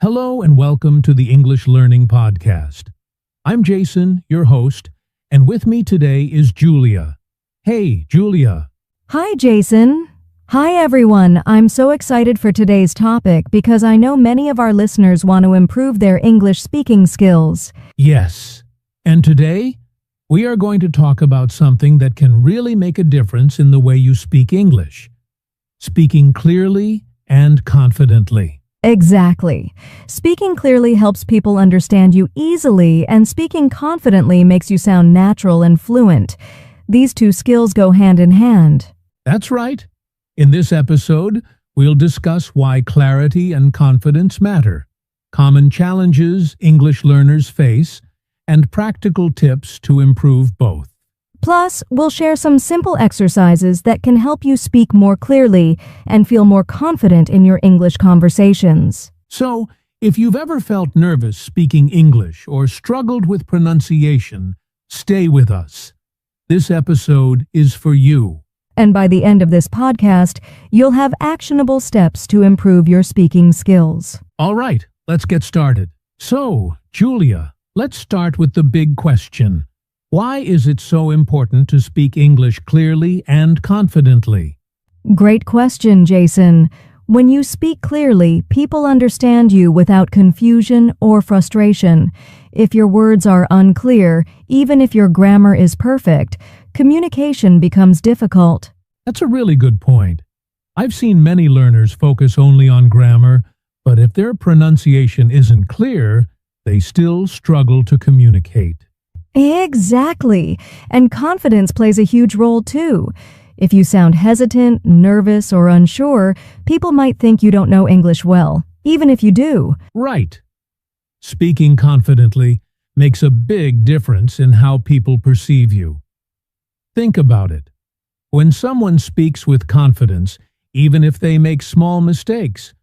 Hello and welcome to the English Learning Podcast. I'm Jason, your host, and with me today is Julia. Hey, Julia. Hi, Jason. Hi, everyone. I'm so excited for today's topic because I know many of our listeners want to improve their English speaking skills. Yes, and today we are going to talk about something that can really make a difference in the way you speak English. Speaking clearly and confidently. Exactly. Speaking clearly helps people understand you easily, and speaking confidently makes you sound natural and fluent. These two skills go hand in hand. That's right. In this episode, we'll discuss why clarity and confidence matter, common challenges English learners face, and practical tips to improve both. Plus, we'll share some simple exercises that can help you speak more clearly and feel more confident in your English conversations. So, if you've ever felt nervous speaking English or struggled with pronunciation, stay with us. This episode is for you. And by the end of this podcast, you'll have actionable steps to improve your speaking skills. All right, let's get started. So, Julia, let's start with the big question. Why is it so important to speak English clearly and confidently? Great question, Jason. When you speak clearly, people understand you without confusion or frustration. If your words are unclear, even if your grammar is perfect, communication becomes difficult. That's a really good point. I've seen many learners focus only on grammar, but if their pronunciation isn't clear, they still struggle to communicate. Exactly. And confidence plays a huge role too. If you sound hesitant, nervous, or unsure, people might think you don't know English well, even if you do. Right. Speaking confidently makes a big difference in how people perceive you. Think about it. When someone speaks with confidence, even if they make small mistakes,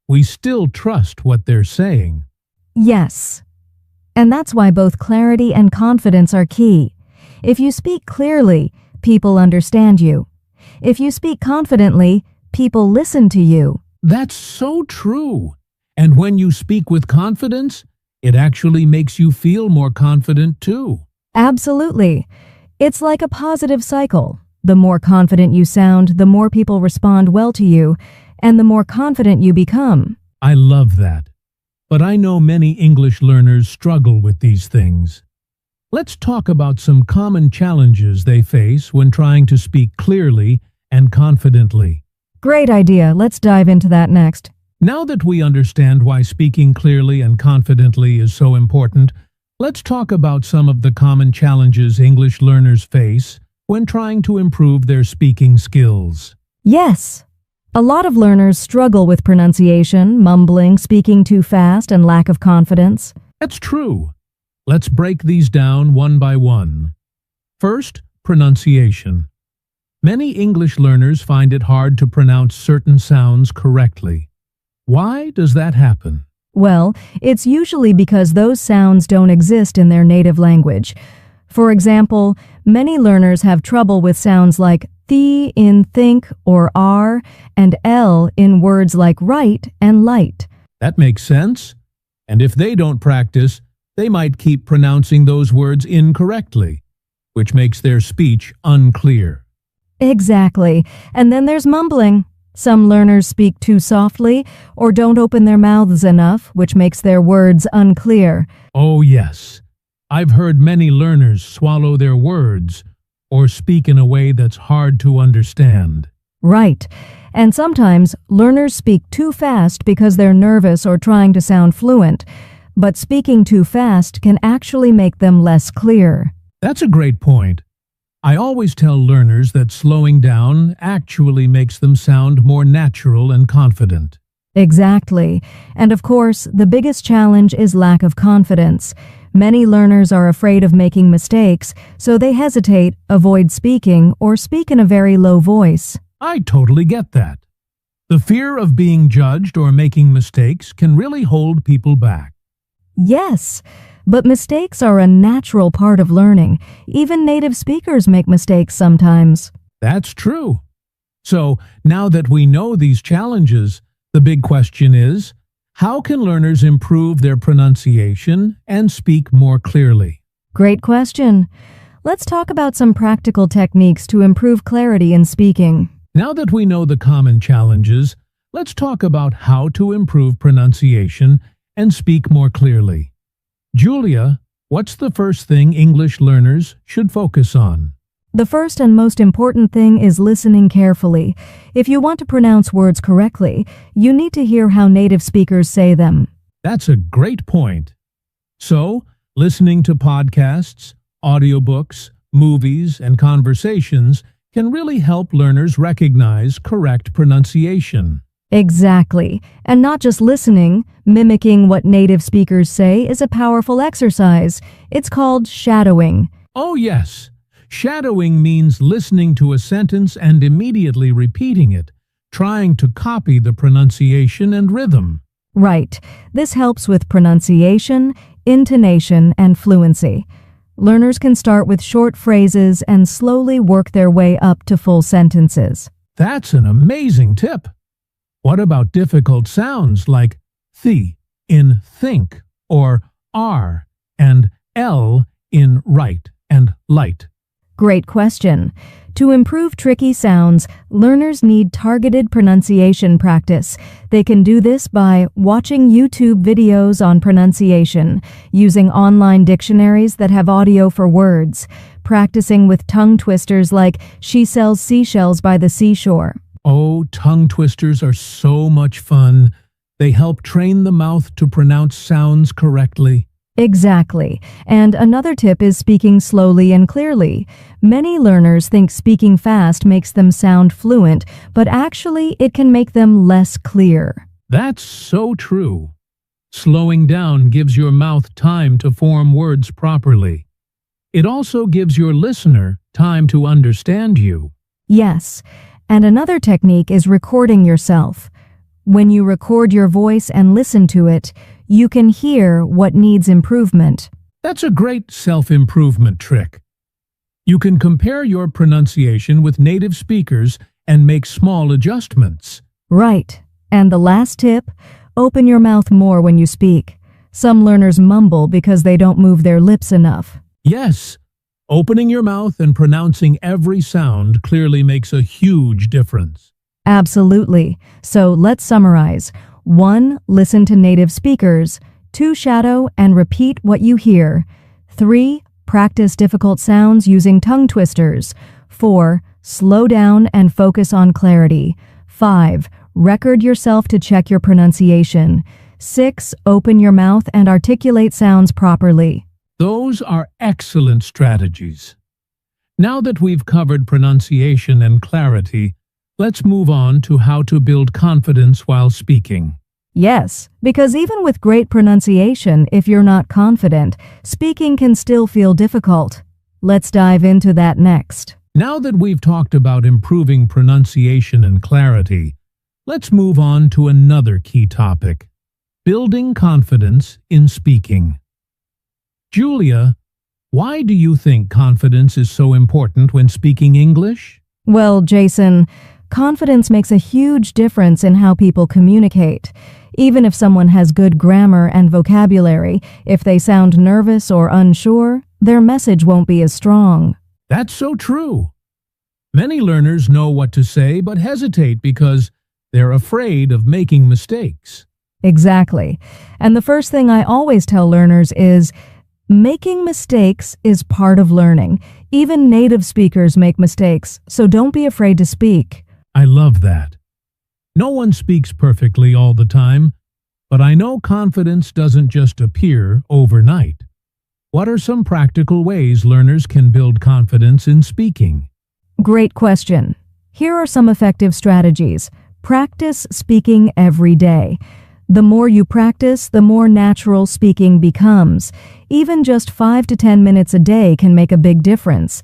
we still trust what they're saying. Yes. And that's why both clarity and confidence are key. If you speak clearly, people understand you. If you speak confidently, people listen to you. That's so true. And when you speak with confidence, it actually makes you feel more confident too. Absolutely. It's like a positive cycle. The more confident you sound, the more people respond well to you, and the more confident you become. I love that. But I know many English learners struggle with these things. Let's talk about some common challenges they face when trying to speak clearly and confidently. Great idea. Let's dive into that next. Now that we understand why speaking clearly and confidently is so important, let's talk about some of the common challenges English learners face when trying to improve their speaking skills. Yes. A lot of learners struggle with pronunciation, mumbling, speaking too fast, and lack of confidence. That's true. Let's break these down one by one. First, pronunciation. Many English learners find it hard to pronounce certain sounds correctly. Why does that happen? Well, it's usually because those sounds don't exist in their native language. For example, many learners have trouble with sounds like th in think or r, and l in words like right and light. That makes sense. And if they don't practice, they might keep pronouncing those words incorrectly, which makes their speech unclear. Exactly. And then there's mumbling. Some learners speak too softly or don't open their mouths enough, which makes their words unclear. Oh, yes. I've heard many learners swallow their words or speak in a way that's hard to understand. Right. And sometimes learners speak too fast because they're nervous or trying to sound fluent, but speaking too fast can actually make them less clear. That's a great point. I always tell learners that slowing down actually makes them sound more natural and confident. Exactly. And of course, the biggest challenge is lack of confidence. Many learners are afraid of making mistakes, so they hesitate, avoid speaking, or speak in a very low voice. I totally get that. The fear of being judged or making mistakes can really hold people back. Yes, but mistakes are a natural part of learning. Even native speakers make mistakes sometimes. That's true. So, now that we know these challenges, the big question is, How can learners improve their pronunciation and speak more clearly? Great question. Let's talk about some practical techniques to improve clarity in speaking. Now that we know the common challenges, let's talk about how to improve pronunciation and speak more clearly. Julia, what's the first thing English learners should focus on? The first and most important thing is listening carefully. If you want to pronounce words correctly, you need to hear how native speakers say them. That's a great point. So, listening to podcasts, audiobooks, movies, and conversations can really help learners recognize correct pronunciation. Exactly. And not just listening, mimicking what native speakers say is a powerful exercise. It's called shadowing. Oh yes, shadowing means listening to a sentence and immediately repeating it, trying to copy the pronunciation and rhythm. Right. This helps with pronunciation, intonation, and fluency. Learners can start with short phrases and slowly work their way up to full sentences. That's an amazing tip. What about difficult sounds like th in think or r and l in right and light? Great question. To improve tricky sounds, learners need targeted pronunciation practice. They can do this by watching YouTube videos on pronunciation, using online dictionaries that have audio for words, practicing with tongue twisters like "she sells seashells by the seashore." Oh, tongue twisters are so much fun. They help train the mouth to pronounce sounds correctly. Exactly. And another tip is speaking slowly and clearly. Many learners think speaking fast makes them sound fluent, but actually it can make them less clear. That's so true. Slowing down gives your mouth time to form words properly. It also gives your listener time to understand you. Yes. And another technique is recording yourself. When you record your voice and listen to it, you can hear what needs improvement. That's a great self-improvement trick. You can compare your pronunciation with native speakers and make small adjustments. Right. And the last tip, open your mouth more when you speak. Some learners mumble because they don't move their lips enough. Yes, opening your mouth and pronouncing every sound clearly makes a huge difference. Absolutely. So let's summarize. 1. Listen to native speakers. 2. Shadow and repeat what you hear. 3. Practice difficult sounds using tongue twisters. 4. Slow down and focus on clarity. 5. Record yourself to check your pronunciation. 6. Open your mouth and articulate sounds properly. Those are excellent strategies. Now that we've covered pronunciation and clarity, let's move on to how to build confidence while speaking. Yes, because even with great pronunciation, if you're not confident, speaking can still feel difficult. Let's dive into that next. Now that we've talked about improving pronunciation and clarity, let's move on to another key topic: building confidence in speaking. Julia, why do you think confidence is so important when speaking English? Well, Jason, confidence makes a huge difference in how people communicate. Even if someone has good grammar and vocabulary, if they sound nervous or unsure, their message won't be as strong. That's so true. Many learners know what to say but hesitate because they're afraid of making mistakes. Exactly. And the first thing I always tell learners is, making mistakes is part of learning. Even native speakers make mistakes, so don't be afraid to speak. I love that. No one speaks perfectly all the time, but I know confidence doesn't just appear overnight. What are some practical ways learners can build confidence in speaking? Great question. Here are some effective strategies. Practice speaking every day. The more you practice, the more natural speaking becomes. Even just 5 to 10 minutes a day can make a big difference.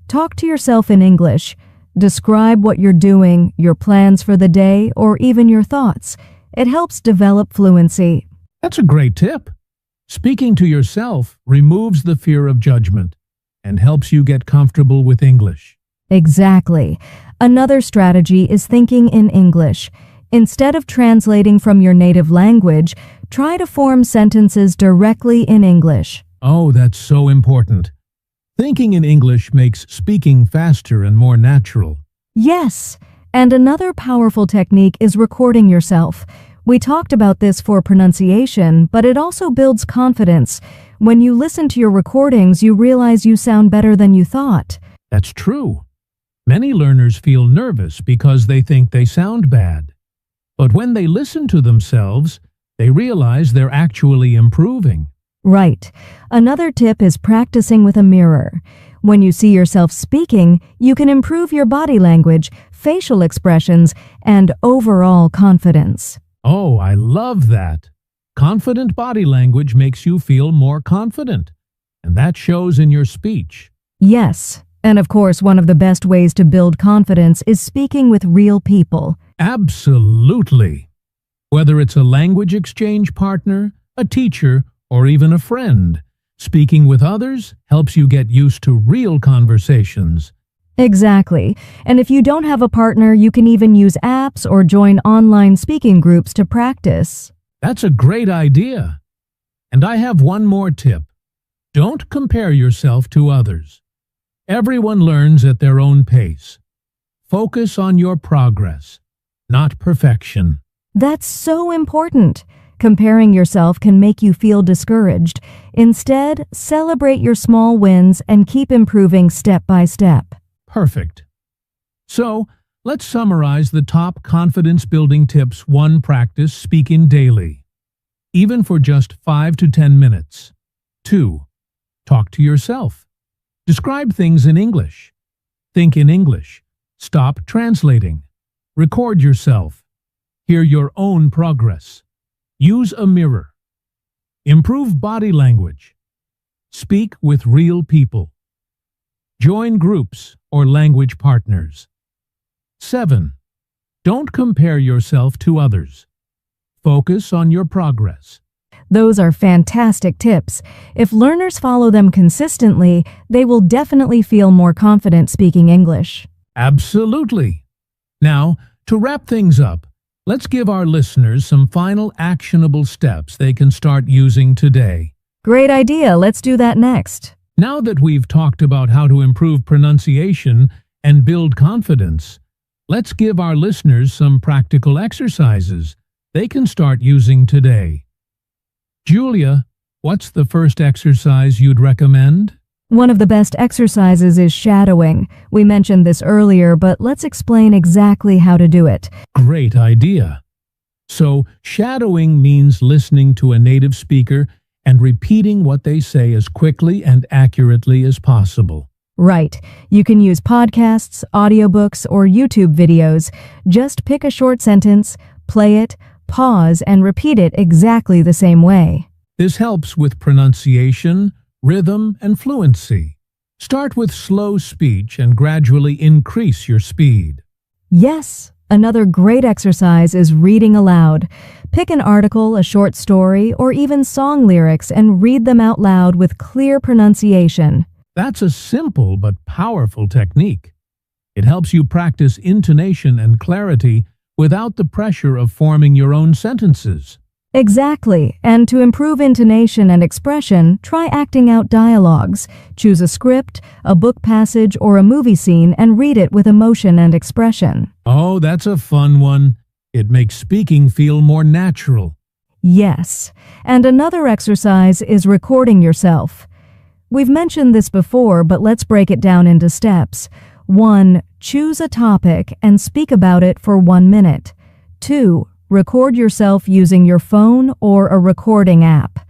Talk to yourself in English. Describe what you're doing, your plans for the day, or even your thoughts. It helps develop fluency. That's a great tip. Speaking to yourself removes the fear of judgment and helps you get comfortable with English. Exactly. Another strategy is thinking in English. Instead of translating from your native language, try to form sentences directly in English. Oh, that's so important. Thinking in English makes speaking faster and more natural. Yes, and another powerful technique is recording yourself. We talked about this for pronunciation, but it also builds confidence. When you listen to your recordings, you realize you sound better than you thought. That's true. Many learners feel nervous because they think they sound bad. But when they listen to themselves, they realize they're actually improving. Right. Another tip is practicing with a mirror. When you see yourself speaking, you can improve your body language, facial expressions, and overall confidence. Oh, I love that. Confident body language makes you feel more confident, and that shows in your speech. Yes, and of course, one of the best ways to build confidence is speaking with real people. Absolutely. Whether it's a language exchange partner, a teacher, or even a friend, speaking with others helps you get used to real conversations. Exactly. And if you don't have a partner, you can even use apps or join online speaking groups to practice. That's a great idea. And I have one more tip. Don't compare yourself to others. Everyone learns at their own pace. Focus on your progress, not perfection. That's so important. Comparing yourself can make you feel discouraged. Instead, celebrate your small wins and keep improving step by step. Perfect. So, let's summarize the top confidence-building tips. 1. Practice speaking daily, even for just 5 to 10 minutes. 2. Talk to yourself. Describe things in English. Think in English. Stop translating. Record yourself. Hear your own progress. Use a mirror. Improve body language. Speak with real people. Join groups or language partners. 7. Don't compare yourself to others. Focus on your progress. Those are fantastic tips. If learners follow them consistently, they will definitely feel more confident speaking English. Absolutely. Now, to wrap things up, let's give our listeners some final actionable steps they can start using today. Great idea. Let's do that next. Now that we've talked about how to improve pronunciation and build confidence, let's give our listeners some practical exercises they can start using today. Julia, what's the first exercise you'd recommend? One of the best exercises is shadowing. We mentioned this earlier, but let's explain exactly how to do it. Great idea. So, shadowing means listening to a native speaker and repeating what they say as quickly and accurately as possible. Right. You can use podcasts, audiobooks, or YouTube videos. Just pick a short sentence, play it, pause, and repeat it exactly the same way. This helps with pronunciation, rhythm, and fluency. Start with slow speech and gradually increase your speed. Yes, another great exercise is reading aloud. Pick an article, a short story, or even song lyrics and read them out loud with clear pronunciation. That's a simple but powerful technique. It helps you practice intonation and clarity without the pressure of forming your own sentences. Exactly, and to improve intonation and expression, try acting out dialogues. Choose a script, a book passage, or a movie scene and read it with emotion and expression. Oh, that's a fun one. It makes speaking feel more natural. Yes, and another exercise is recording yourself. We've mentioned this before, but let's break it down into steps. 1. Choose a topic and speak about it for 1 minute. 2. Record yourself using your phone or a recording app.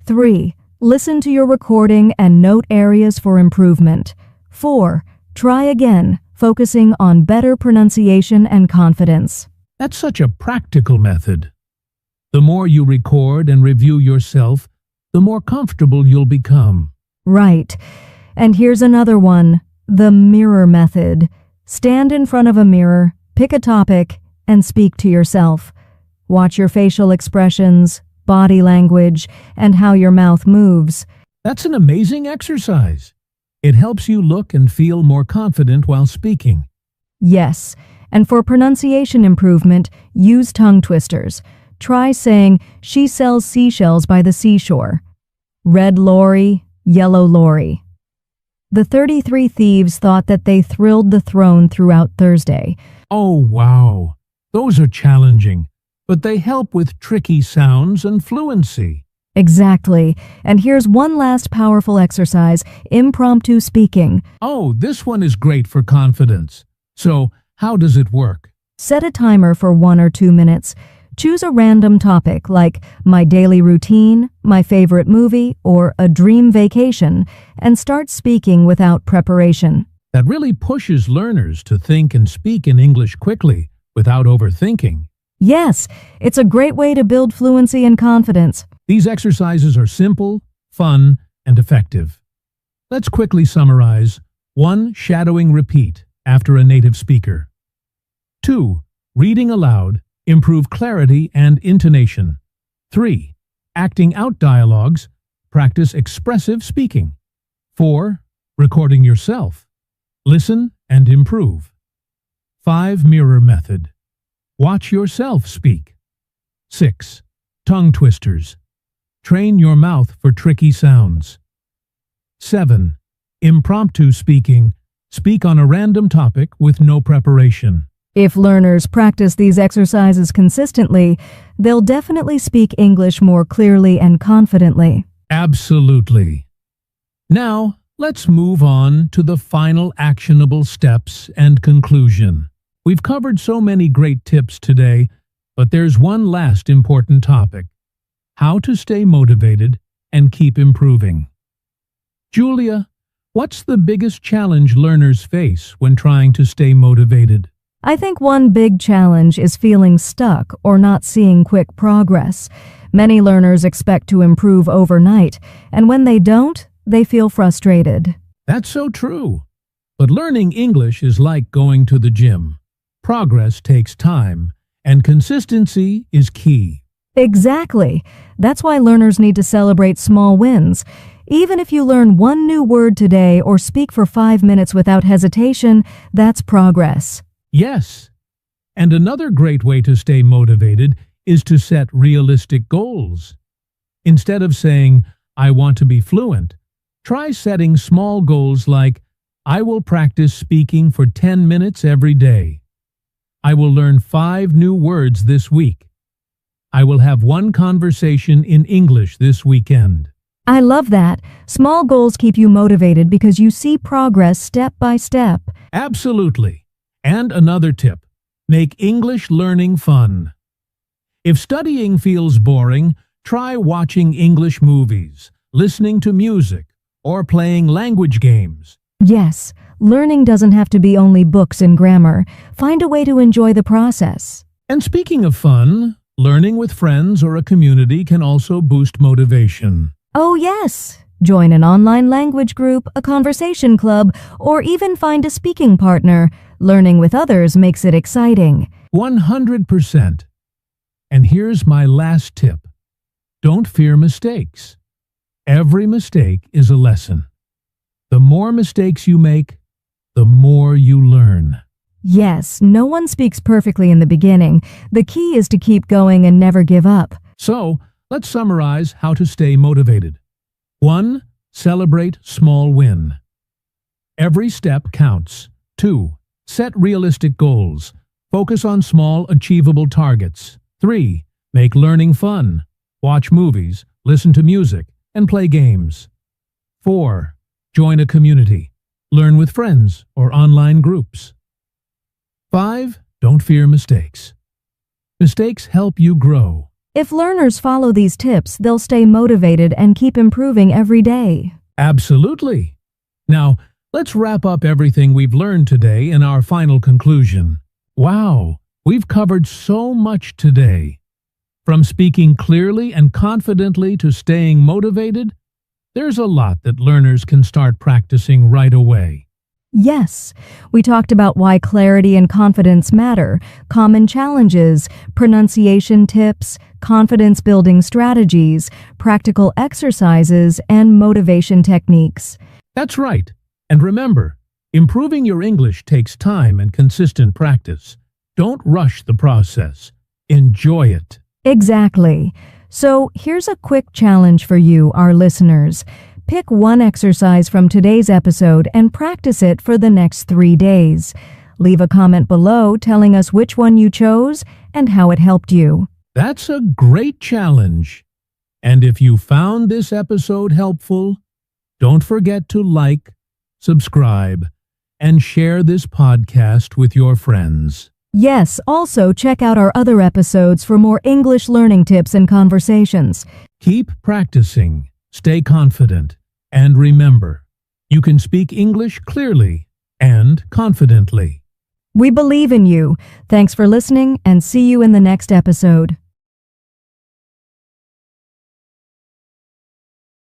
3. Listen to your recording and note areas for improvement. 4. Try again, focusing on better pronunciation and confidence. That's such a practical method. The more you record and review yourself, the more comfortable you'll become. Right. And here's another one, the mirror method. Stand in front of a mirror, pick a topic, and speak to yourself. Watch your facial expressions, body language, and how your mouth moves. That's an amazing exercise. It helps you look and feel more confident while speaking. Yes, And for pronunciation improvement, use tongue twisters. Try saying, "She sells seashells by the seashore." Red lorry, yellow lorry. The 33 thieves thought that they thrilled the throne throughout Thursday. Oh, wow. Those are challenging, but they help with tricky sounds and fluency. Exactly. And here's one last powerful exercise, impromptu speaking. Oh, this one is great for confidence. So, how does it work? Set a timer for 1 or 2 minutes. Choose a random topic like my daily routine, my favorite movie, or a dream vacation, and start speaking without preparation. That really pushes learners to think and speak in English quickly without overthinking. Yes, it's a great way to build fluency and confidence. These exercises are simple, fun, and effective. Let's quickly summarize. 1. Shadowing repeat after a native speaker. 2. Reading aloud. Improve clarity and intonation. 3. Acting out dialogues. Practice expressive speaking. 4. Recording yourself. Listen and improve. 5. Mirror method. Watch yourself speak. 6. Tongue twisters. Train your mouth for tricky sounds. 7. Impromptu speaking. Speak on a random topic with no preparation. If learners practice these exercises consistently, they'll definitely speak English more clearly and confidently. Absolutely. Now, let's move on to the final actionable steps and conclusion. We've covered so many great tips today, but there's one last important topic: how to stay motivated and keep improving. Julia, what's the biggest challenge learners face when trying to stay motivated? I think one big challenge is feeling stuck or not seeing quick progress. Many learners expect to improve overnight, and when they don't, they feel frustrated. That's so true. But learning English is like going to the gym. Progress takes time, and consistency is key. Exactly. That's why learners need to celebrate small wins. Even if you learn one new word today or speak for 5 minutes without hesitation, that's progress. Yes. And another great way to stay motivated is to set realistic goals. Instead of saying, "I want to be fluent," try setting small goals like, "I will practice speaking for 10 minutes every day. I will learn 5 new words this week. I will have 1 conversation in English this weekend." I love that. Small goals keep you motivated because you see progress step by step. Absolutely. And another tip: make English learning fun. If studying feels boring, try watching English movies, listening to music, or playing language games. Yes, learning doesn't have to be only books and grammar. Find a way to enjoy the process. And speaking of fun, learning with friends or a community can also boost motivation. Oh yes! Join an online language group, a conversation club, or even find a speaking partner. Learning with others makes it exciting. 100%. And here's my last tip. Don't fear mistakes. Every mistake is a lesson. The more mistakes you make, the more you learn. Yes, no one speaks perfectly in the beginning. The key is to keep going and never give up. So, let's summarize how to stay motivated. 1. Celebrate small win. Every step counts. 2. Set realistic goals. Focus on small, achievable targets. 3. Make learning fun. Watch movies, listen to music, and play games. 4. Join a community. Learn with friends or online groups. 5. Don't fear mistakes. Mistakes help you grow. If learners follow these tips, they'll stay motivated and keep improving every day. Absolutely. Now, let's wrap up everything we've learned today in our final conclusion. Wow, we've covered so much today. From speaking clearly and confidently to staying motivated, there's a lot that learners can start practicing right away. Yes, we talked about why clarity and confidence matter, common challenges, pronunciation tips, confidence-building strategies, practical exercises, and motivation techniques. That's right. And remember, Improving your English takes time and consistent practice. Don't rush the process. Enjoy it. Exactly. So here's a quick challenge for you, our listeners. Pick one exercise from today's episode and practice it for the next 3 days. Leave a comment below telling us which one you chose and how it helped you. That's a great challenge. And if you found this episode helpful, don't forget to like, subscribe, and share this podcast with your friends. Yes, also check out our other episodes for more English learning tips and conversations. Keep practicing, stay confident, and remember, you can speak English clearly and confidently. We believe in you. Thanks for listening and see you in the next episode.